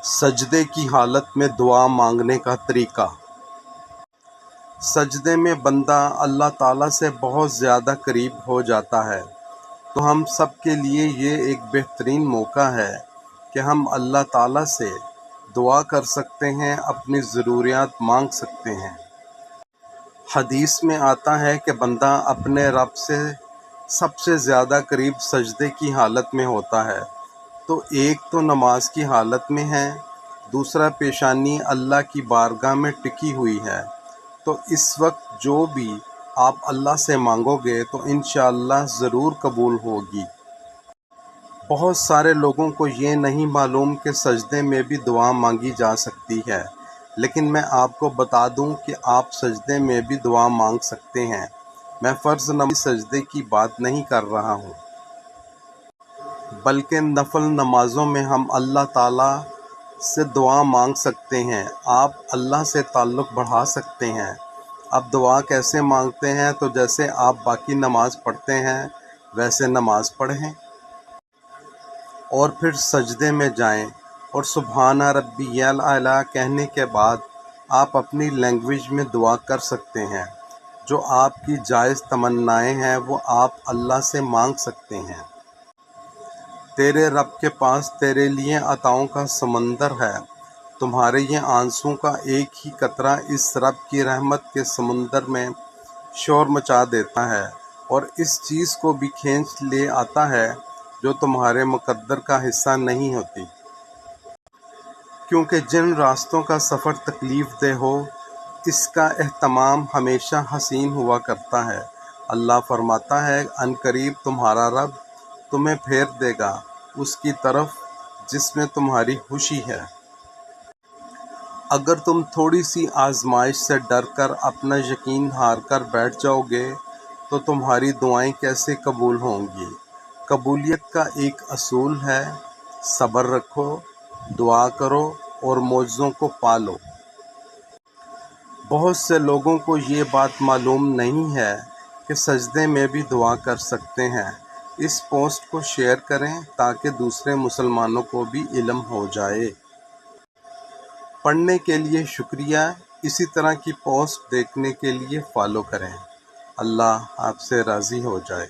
سجدے کی حالت میں دعا مانگنے کا طریقہ۔ سجدے میں بندہ اللہ تعالیٰ سے بہت زیادہ قریب ہو جاتا ہے، تو ہم سب کے لیے یہ ایک بہترین موقع ہے کہ ہم اللہ تعالیٰ سے دعا کر سکتے ہیں، اپنی ضروریات مانگ سکتے ہیں۔ حدیث میں آتا ہے کہ بندہ اپنے رب سے سب سے زیادہ قریب سجدے کی حالت میں ہوتا ہے، تو ایک تو نماز کی حالت میں ہے، دوسرا پیشانی اللہ کی بارگاہ میں ٹکی ہوئی ہے، تو اس وقت جو بھی آپ اللہ سے مانگو گے تو انشاءاللہ ضرور قبول ہوگی۔ بہت سارے لوگوں کو یہ نہیں معلوم کہ سجدے میں بھی دعا مانگی جا سکتی ہے، لیکن میں آپ کو بتا دوں کہ آپ سجدے میں بھی دعا مانگ سکتے ہیں۔ میں فرض نماز سجدے کی بات نہیں کر رہا ہوں، بلکہ نفل نمازوں میں ہم اللہ تعالیٰ سے دعا مانگ سکتے ہیں، آپ اللہ سے تعلق بڑھا سکتے ہیں۔ اب دعا کیسے مانگتے ہیں؟ تو جیسے آپ باقی نماز پڑھتے ہیں ویسے نماز پڑھیں، اور پھر سجدے میں جائیں اور سبحان ربی الاعلیٰ کہنے کے بعد آپ اپنی لینگویج میں دعا کر سکتے ہیں۔ جو آپ کی جائز تمنائیں ہیں وہ آپ اللہ سے مانگ سکتے ہیں۔ تیرے رب کے پاس تیرے لیے عطاؤں کا سمندر ہے، تمہارے یہ آنسوں کا ایک ہی قطرہ اس رب کی رحمت کے سمندر میں شور مچا دیتا ہے، اور اس چیز کو بھی کھینچ لے آتا ہے جو تمہارے مقدر کا حصہ نہیں ہوتی۔ کیونکہ جن راستوں کا سفر تکلیف دہ ہو، اس کا اہتمام ہمیشہ حسین ہوا کرتا ہے۔ اللہ فرماتا ہے عنقریب تمہارا رب تمہیں پھیر دے گا اس کی طرف جس میں تمہاری خوشی ہے۔ اگر تم تھوڑی سی آزمائش سے ڈر کر اپنا یقین ہار کر بیٹھ جاؤ گے تو تمہاری دعائیں کیسے قبول ہوں گی؟ قبولیت کا ایک اصول ہے، صبر رکھو، دعا کرو اور معجزوں کو پالو۔ بہت سے لوگوں کو یہ بات معلوم نہیں ہے کہ سجدے میں بھی دعا کر سکتے ہیں۔ اس پوسٹ کو شیئر کریں تاکہ دوسرے مسلمانوں کو بھی علم ہو جائے۔ پڑھنے کے لیے شکریہ، اسی طرح کی پوسٹ دیکھنے کے لیے فالو کریں۔ اللہ آپ سے راضی ہو جائے۔